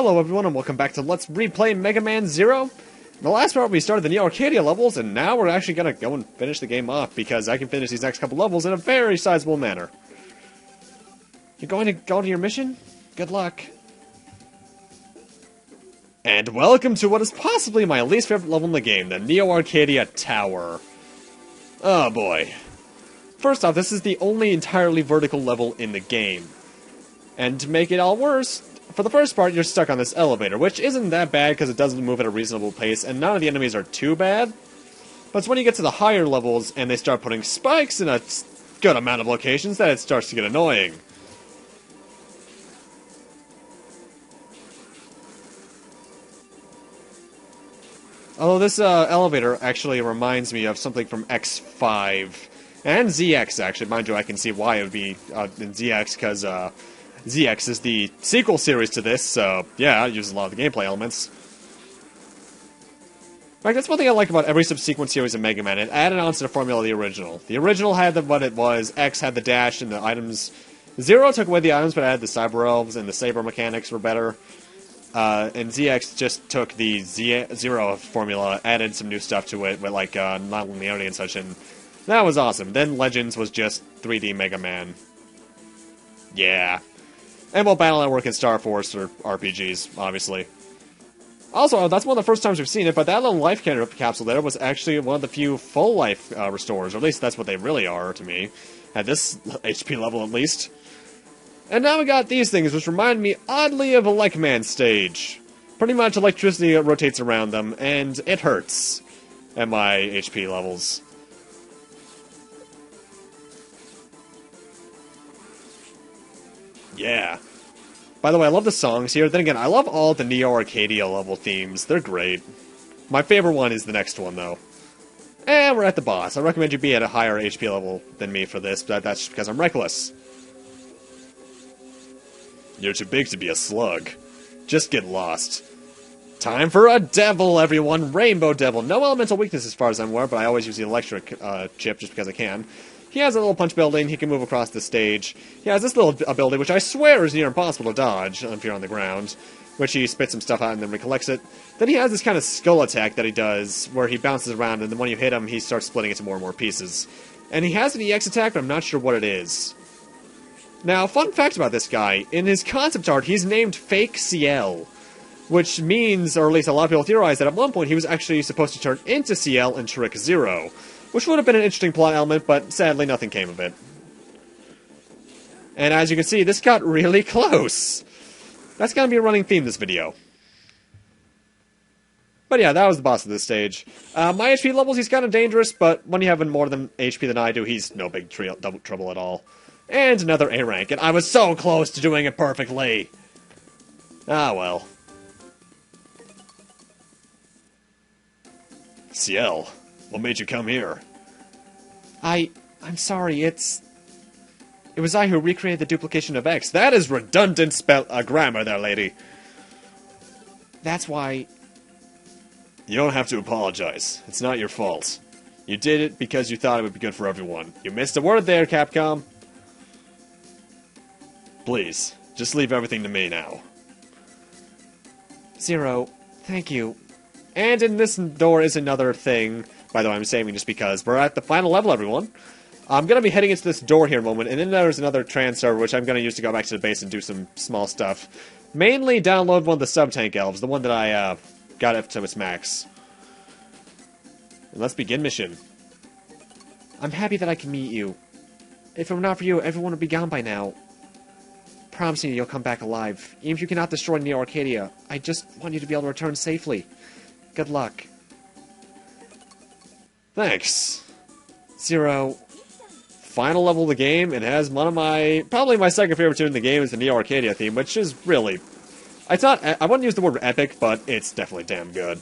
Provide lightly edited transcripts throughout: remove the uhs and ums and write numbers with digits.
Hello everyone and welcome back to Let's Replay Mega Man Zero. In the last part we started the Neo Arcadia levels, and now we're actually gonna go and finish the game off, because I can finish these next couple levels in a very sizable manner. You're going to go to your mission? Good luck. And welcome to what is possibly my least favorite level in the game, the Neo Arcadia Tower. Oh boy. First off, this is the only entirely vertical level in the game. And to make it all worse, for the first part, you're stuck on this elevator, which isn't that bad because it doesn't move at a reasonable pace, and none of the enemies are too bad. But it's when you get to the higher levels and they start putting spikes in a good amount of locations that it starts to get annoying. Although this elevator actually reminds me of something from X5 and ZX, actually. Mind you, I can see why it would be in ZX, because ZX is the sequel series to this, so yeah, it uses a lot of the gameplay elements. In fact, that's one thing I like about every subsequent series of Mega Man. It added on to the formula of the original. The original had what it was, X had the dash and the items. Zero took away the items, but added the cyber elves, and the saber mechanics were better. And ZX just took the Zero formula, added some new stuff to it, with like non-linearity and such, and that was awesome. Then Legends was just 3D Mega Man. Yeah. And well, Battle Network and Star Force are RPGs, obviously. Also, that's one of the first times we've seen it, but that little life capsule there was actually one of the few full life restores, or at least that's what they really are to me, at this HP level at least. And now we got these things, which remind me oddly of a Megaman stage. Pretty much electricity rotates around them, and it hurts at my HP levels. Yeah. By the way, I love the songs here. Then again, I love all the Neo Arcadia level themes. They're great. My favorite one is the next one, though. And we're at the boss. I recommend you be at a higher HP level than me for this, but that's just because I'm reckless. You're too big to be a slug. Just get lost. Time for a devil, everyone! Rainbow Devil. No elemental weakness as far as I'm aware, but I always use the electric chip just because I can. He has a little punch building, he can move across the stage. He has this little ability, which I swear is near impossible to dodge if you're on the ground, which he spits some stuff out and then recollects it. Then he has this kind of skull attack that he does, where he bounces around, and then when you hit him, he starts splitting into more and more pieces. And he has an EX attack, but I'm not sure what it is. Now, fun fact about this guy, in his concept art, he's named Fake CL, which means, or at least a lot of people theorize, that at one point he was actually supposed to turn into CL and trick Zero. Which would have been an interesting plot element, but sadly nothing came of it. And as you can see, this got really close. That's gonna be a running theme this video. But yeah, that was the boss of this stage. My HP levels, he's kind of dangerous, but when you have more than HP than I do, he's no big trouble at all. And another A rank, and I was so close to doing it perfectly. Ah well. CL. What made you come here? I'm sorry, it was I who recreated the duplication of X. That is redundant grammar there, lady. That's why... You don't have to apologize. It's not your fault. You did it because you thought it would be good for everyone. You missed a word there, Capcom. Please, just leave everything to me now. Zero, thank you. And in this door is another thing. By the way, I'm saving just because we're at the final level, everyone. I'm going to be heading into this door here in a moment, and then there's another trans server, which I'm going to use to go back to the base and do some small stuff. Mainly download one of the sub-tank elves, the one that I got up to its max. And let's begin mission. I'm happy that I can meet you. If it were not for you, everyone would be gone by now. Promising you you'll come back alive. Even if you cannot destroy Neo Arcadia, I just want you to be able to return safely. Good luck. Thanks. Zero. Final level of the game, it has one of my... Probably my second favorite tune in the game is the Neo Arcadia theme, which is really... It's not... I wouldn't use the word epic, but it's definitely damn good.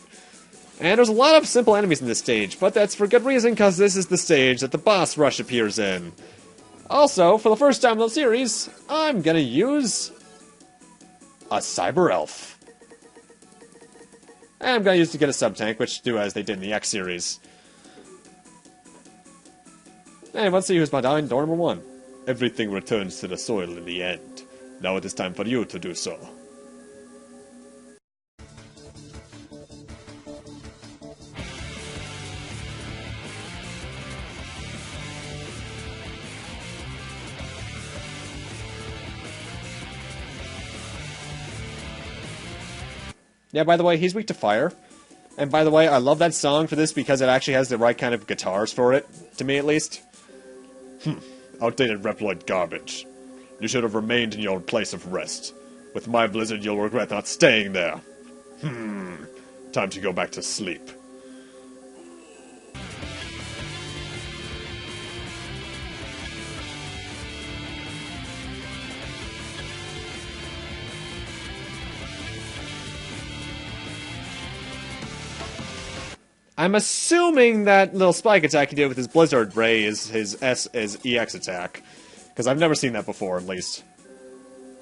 And there's a lot of simple enemies in this stage, but that's for good reason, because this is the stage that the boss rush appears in. Also, for the first time in the series, I'm gonna use... a cyber elf. And I'm gonna use to get a sub-tank, which do as they did in the X series. And let's see who's my door number one. Everything returns to the soil in the end. Now it is time for you to do so. Yeah, by the way, he's weak to fire. And by the way, I love that song for this because it actually has the right kind of guitars for it, to me at least. Outdated Reploid garbage. You should have remained in your place of rest. With my blizzard, you'll regret not staying there. Time to go back to sleep. I'm assuming that little spike attack he did with his Blizzard Ray is his EX attack. Because I've never seen that before, at least.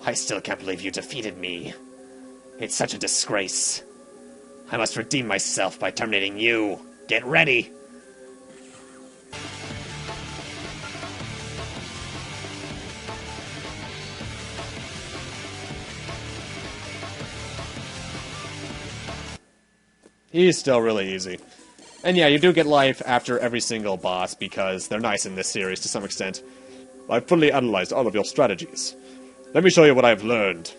I still can't believe you defeated me. It's such a disgrace. I must redeem myself by terminating you. Get ready! He's still really easy. And yeah, you do get life after every single boss, because they're nice in this series to some extent. I've fully analyzed all of your strategies. Let me show you what I've learned.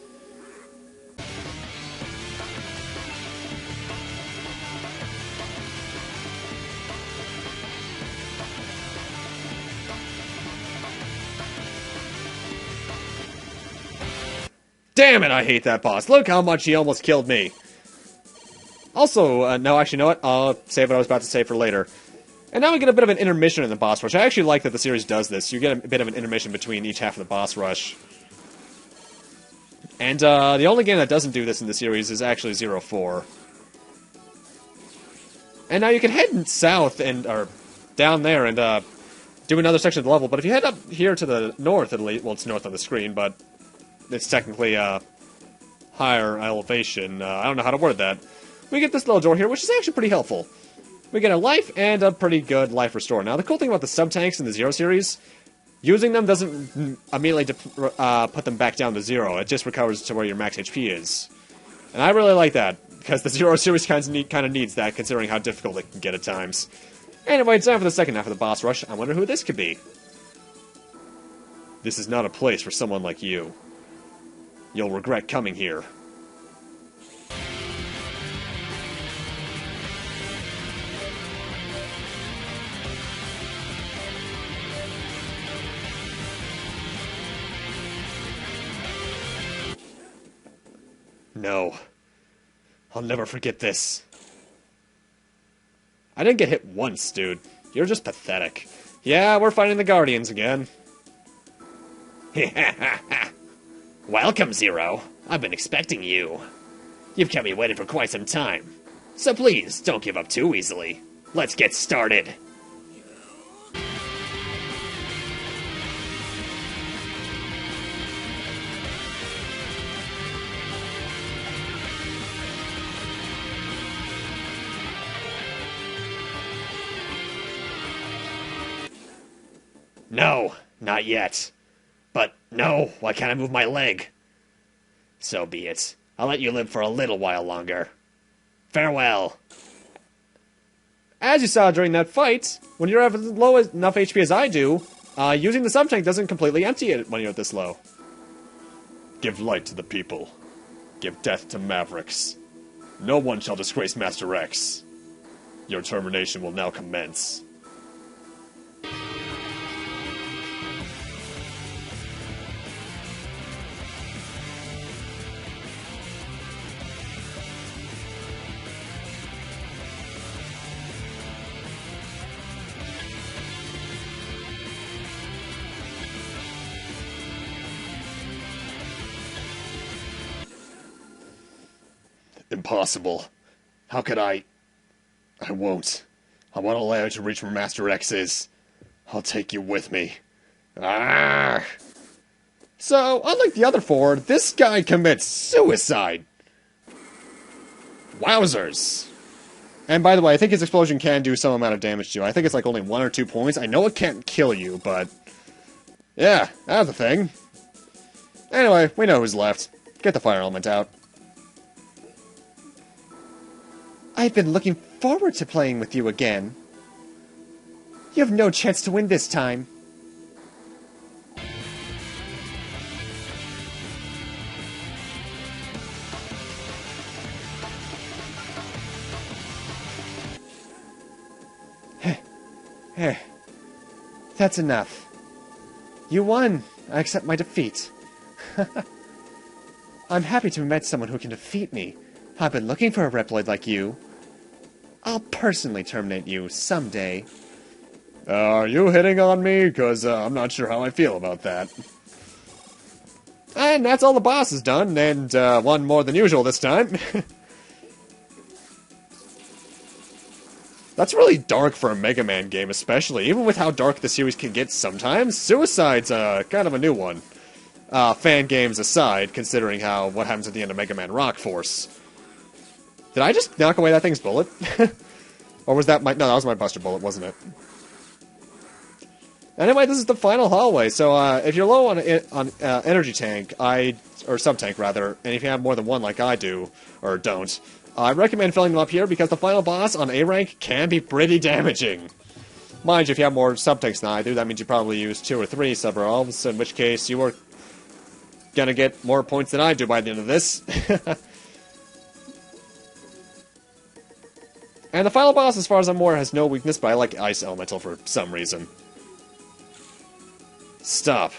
Damn it, I hate that boss. Look how much he almost killed me. Also, no, actually, you know what? I'll save what I was about to say for later. And now we get a bit of an intermission in the boss rush. I actually like that the series does this. You get a bit of an intermission between each half of the boss rush. And the only game that doesn't do this in the series is actually 04. And now you can head south and or down there and do another section of the level. But if you head up here to the north, at least, well, it's north on the screen, but it's technically higher elevation. I don't know how to word that. We get this little door here, which is actually pretty helpful. We get a life and a pretty good life restore. Now, the cool thing about the sub-tanks in the Zero series, using them doesn't immediately put them back down to 0. It just recovers to where your max HP is. And I really like that, because the Zero series kind of needs that, considering how difficult it can get at times. Anyway, it's time for the second half of the boss rush. I wonder who this could be. This is not a place for someone like you. You'll regret coming here. No. I'll never forget this. I didn't get hit once, dude. You're just pathetic. Yeah, we're fighting the Guardians again. Welcome, Zero. I've been expecting you. You've kept me waiting for quite some time. So please, don't give up too easily. Let's get started. No, not yet. But no, why can't I move my leg? So be it. I'll let you live for a little while longer. Farewell. As you saw during that fight, when you're at as low enough HP as I do, using the sub-tank doesn't completely empty it when you're this low. Give light to the people. Give death to Mavericks. No one shall disgrace Master X. Your termination will now commence. Impossible. How could I won't. I won't allow you to reach where Master X is. I'll take you with me. Ah! So, unlike the other four, this guy commits suicide. Wowzers. And by the way, I think his explosion can do some amount of damage to you. I think it's like only 1 or 2 points. I know it can't kill you, but yeah, that's a thing. Anyway, we know who's left. Get the fire element out. I've been looking forward to playing with you again. You have no chance to win this time. That's enough. You won. I accept my defeat. I'm happy to have met someone who can defeat me. I've been looking for a Reploid like you. I'll personally terminate you someday. Are you hitting on me? Because I'm not sure how I feel about that. And that's all the boss is done, and one more than usual this time. That's really dark for a Mega Man game, especially. Even with how dark the series can get sometimes, Suicide's kind of a new one. Fan games aside, considering what happens at the end of Mega Man Rock Force. Did I just knock away that thing's bullet? Or was that my... No, that was my Buster Bullet, wasn't it? Anyway, this is the final hallway, so if you're low on energy tank, or sub-tank rather, and if you have more than one like I do, or don't, I recommend filling them up here because the final boss on A rank can be pretty damaging. Mind you, if you have more sub-tanks than I do, that means you probably use 2 or 3 sub-elves, in which case you are gonna get more points than I do by the end of this. And the final boss, as far as I'm aware, has no weakness, but I like Ice Elemental for some reason. Stop.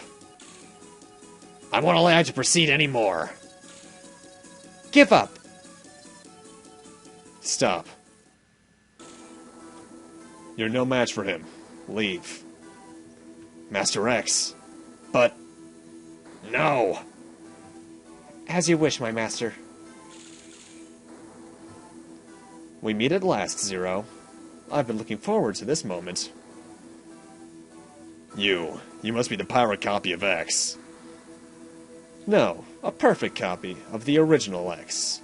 I won't allow you to proceed anymore. Give up. Stop. You're no match for him. Leave. Master X. But... no. As you wish, my master. We meet at last, Zero. I've been looking forward to this moment. You must be the pirate copy of X. No, a perfect copy of the original X.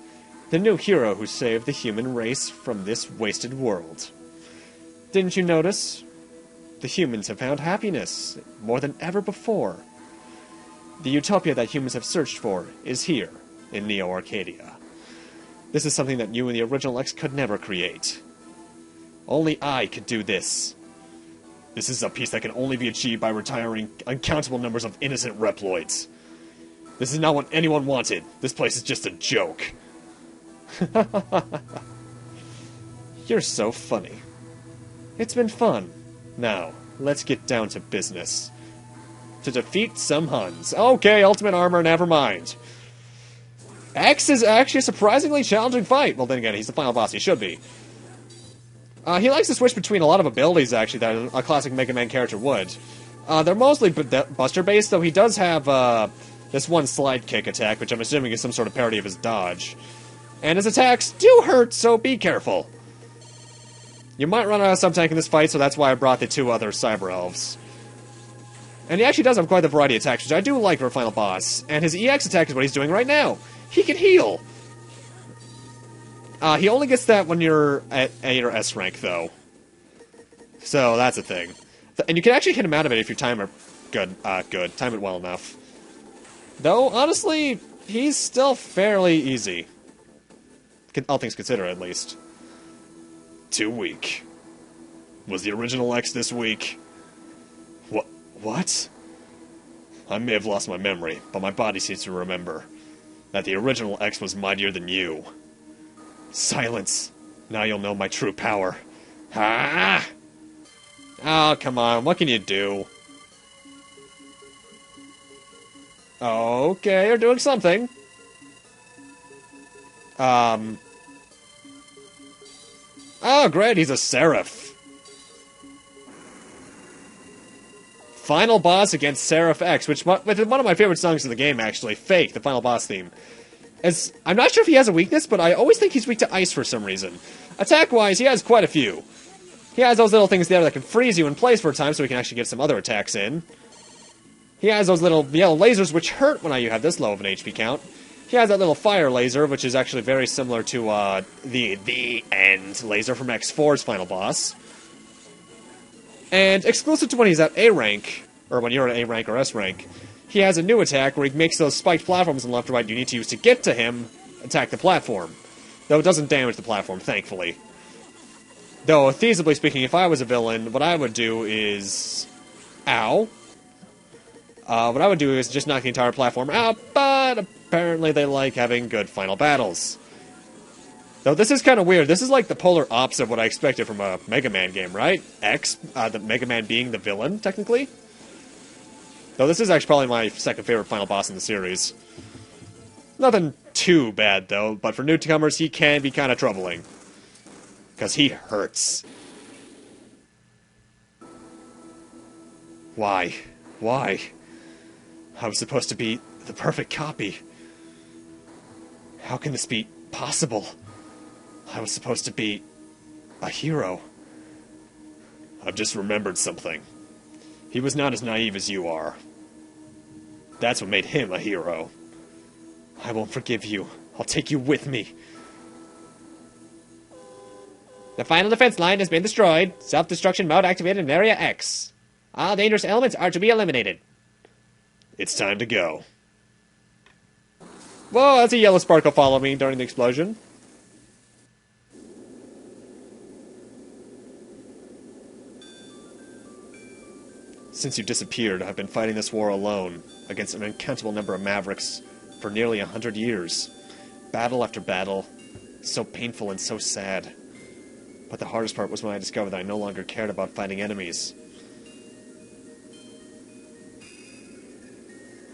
The new hero who saved the human race from this wasted world. Didn't you notice? The humans have found happiness more than ever before. The utopia that humans have searched for is here, in Neo Arcadia. This is something that you and the original X could never create. Only I could do this. This is a piece that can only be achieved by retiring uncountable numbers of innocent Reploids. This is not what anyone wanted. This place is just a joke. You're so funny. It's been fun. Now, let's get down to business. To defeat some Huns. Okay, ultimate armor, never mind. X is actually a surprisingly challenging fight. Well, then again, he's the final boss. He should be. He likes to switch between a lot of abilities, actually, that a classic Mega Man character would. They're mostly Buster-based, though he does have this one slide kick attack, which I'm assuming is some sort of parody of his dodge. And his attacks do hurt, so be careful. You might run out of sub-tank in this fight, so that's why I brought the 2 other Cyber Elves. And he actually does have quite the variety of attacks, which I do like for a final boss. And his EX attack is what he's doing right now. He can heal! He only gets that when you're at A or S rank, though. So, that's a thing. And you can actually hit him out of it if you time it good. Time it well enough. Though, honestly, he's still fairly easy. All things considered, at least. Too weak. Was the original X this weak? What? I may have lost my memory, but my body seems to remember that the original X was mightier than you. Silence. Now you'll know my true power. Ah! Oh, come on. What can you do? Okay, you're doing something. Oh, great. He's a Seraph. Final boss against Seraph X, which with one of my favorite songs in the game, actually. Fake, the final boss theme. I'm not sure if he has a weakness, but I always think he's weak to ice for some reason. Attack-wise, he has quite a few. He has those little things there that can freeze you in place for a time so he can actually get some other attacks in. He has those little yellow lasers which hurt when you have this low of an HP count. He has that little fire laser, which is actually very similar to the end laser from X4's final boss. And exclusive to when he's at A rank, or when you're at A rank or S rank, he has a new attack where he makes those spiked platforms on the left or right you need to use to get to him, attack the platform. Though it doesn't damage the platform, thankfully. Though, feasibly speaking, if I was a villain, what I would do is... Ow. What I would do is just knock the entire platform out, but apparently they like having good final battles. Though this is kind of weird. This is like the polar opposite of what I expected from a Mega Man game, right? The Mega Man being the villain, technically. Though this is actually probably my second favorite final boss in the series. Nothing too bad, though, but for newcomers, he can be kind of troubling. Because he hurts. Why? Why? I was supposed to be the perfect copy. How can this be possible? I was supposed to be a hero. I've just remembered something. He was not as naive as you are. That's what made him a hero. I won't forgive you. I'll take you with me. The final defense line has been destroyed. Self-destruction mode activated in Area X. All dangerous elements are to be eliminated. It's time to go. Whoa, that's a yellow sparkle follow me during the explosion. Since you disappeared, I've been fighting this war alone, against an uncountable number of Mavericks, for nearly 100 years. Battle after battle, so painful and so sad. But the hardest part was when I discovered that I no longer cared about fighting enemies.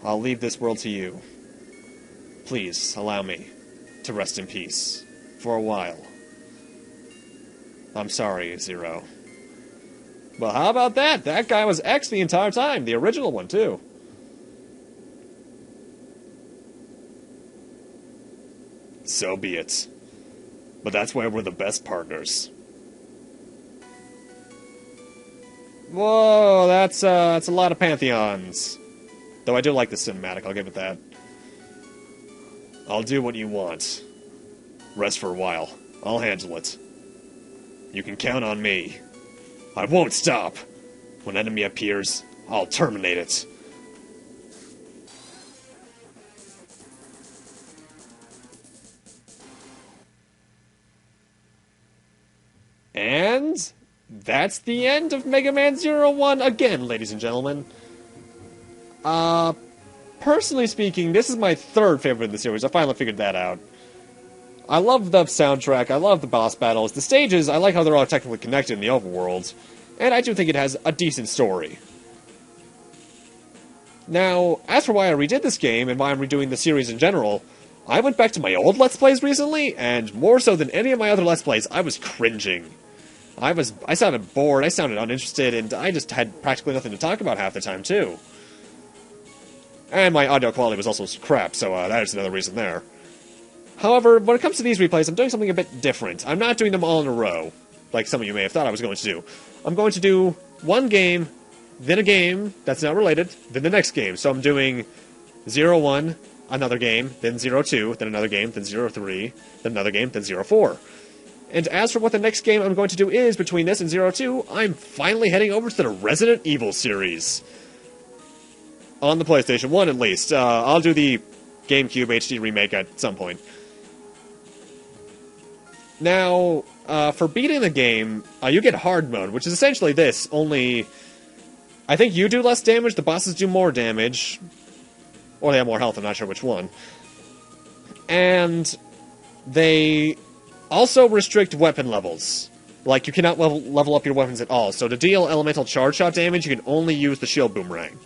I'll leave this world to you. Please, allow me to rest in peace. For a while. I'm sorry, Zero. Well, how about that? That guy was X the entire time. The original one, too. So be it. But that's why we're the best partners. Whoa, that's a lot of pantheons. Though I do like the cinematic, I'll give it that. I'll do what you want. Rest for a while. I'll handle it. You can count on me. I won't stop. When an enemy appears, I'll terminate it. And that's the end of Mega Man 01 again, ladies and gentlemen. Personally speaking, this is my third favorite in the series. I finally figured that out. I love the soundtrack, I love the boss battles. The stages, I like how they're all technically connected in the overworld. And I do think it has a decent story. Now, as for why I redid this game, and why I'm redoing the series in general, I went back to my old Let's Plays recently, and more so than any of my other Let's Plays, I was cringing. I sounded bored, I sounded uninterested, and I just had practically nothing to talk about half the time, too. And my audio quality was also crap, so that is another reason there. However, when it comes to these replays, I'm doing something a bit different. I'm not doing them all in a row, like some of you may have thought I was going to do. I'm going to do one game, then a game that's not related, then the next game. So I'm doing 01, another game, then 02, then another game, then 03, then another game, then 04. And as for what the next game I'm going to do is, between this and 02, I'm finally heading over to the Resident Evil series. On the PlayStation 1, at least. I'll do the GameCube HD remake at some point. Now, for beating the game, you get hard mode, which is essentially this, only I think you do less damage, the bosses do more damage. Or they have more health, I'm not sure which one. And they also restrict weapon levels. Like, you cannot level up your weapons at all. So to deal elemental charge shot damage, you can only use the shield boomerang.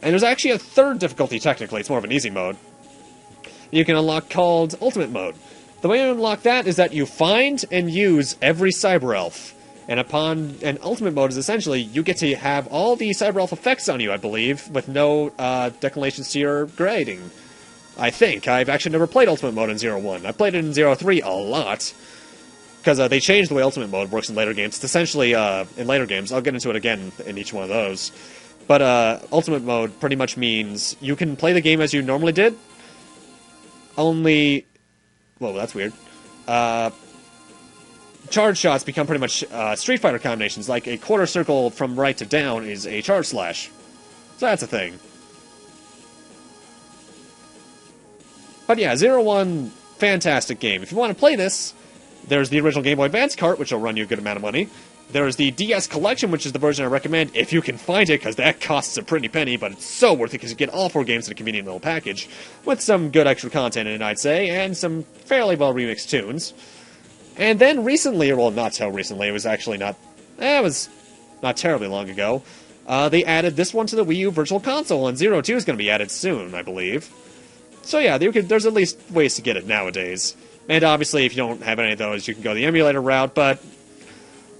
And there's actually a third difficulty, technically. It's more of an easy mode. You can unlock called Ultimate Mode. The way you unlock that is that you find and use every Cyber Elf. And Ultimate Mode is essentially, you get to have all the Cyber Elf effects on you, I believe, with no declinations to your grading. I think. I've actually never played Ultimate Mode in 01. I played it in 03 a lot. Because they changed the way Ultimate Mode works in later games. It's essentially, in later games, I'll get into it again in each one of those. But Ultimate Mode pretty much means you can play the game as you normally did. Only... Whoa, that's weird. Charge shots become pretty much Street Fighter combinations. Like a quarter circle from right to down is a charge slash. So that's a thing. But yeah, 01, fantastic game. If you want to play this, there's the original Game Boy Advance cart, which will run you a good amount of money. There's the DS Collection, which is the version I recommend if you can find it, because that costs a pretty penny, but it's so worth it because you get all 4 games in a convenient little package, with some good extra content in it, I'd say, and some fairly well remixed tunes. And then recently, well, not so recently, it was actually not, it was not terribly long ago, they added this one to the Wii U Virtual Console, and Zero 2 is going to be added soon, I believe. So yeah, there's at least ways to get it nowadays. And obviously, if you don't have any of those, you can go the emulator route, but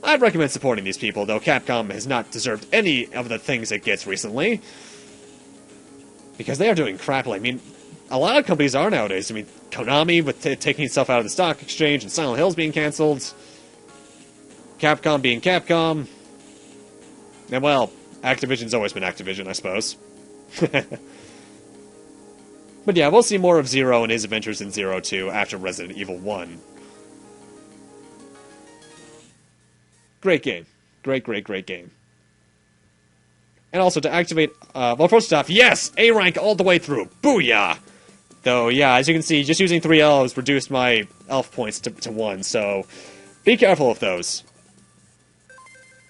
I'd recommend supporting these people, though Capcom has not deserved any of the things it gets recently. Because they are doing crappily. I mean, a lot of companies are nowadays. I mean, Konami with taking itself out of the stock exchange and Silent Hills being cancelled. Capcom being Capcom. And, well, Activision's always been Activision, I suppose. But yeah, we'll see more of Zero and his adventures in Zero 2 after Resident Evil 1. Great game. Great game. And also, to activate, well, first off, yes! A rank all the way through. Booyah! Though, yeah, as you can see, just using 3 elves reduced my elf points to 1, so be careful of those.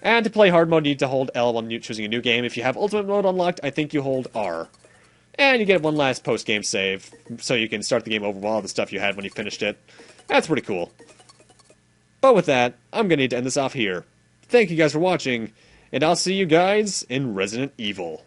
And to play hard mode, you need to hold L when choosing a new game. If you have ultimate mode unlocked, I think you hold R. And you get one last post-game save, so you can start the game over with all the stuff you had when you finished it. That's pretty cool. But with that, I'm going to need to end this off here. Thank you guys for watching, and I'll see you guys in Resident Evil.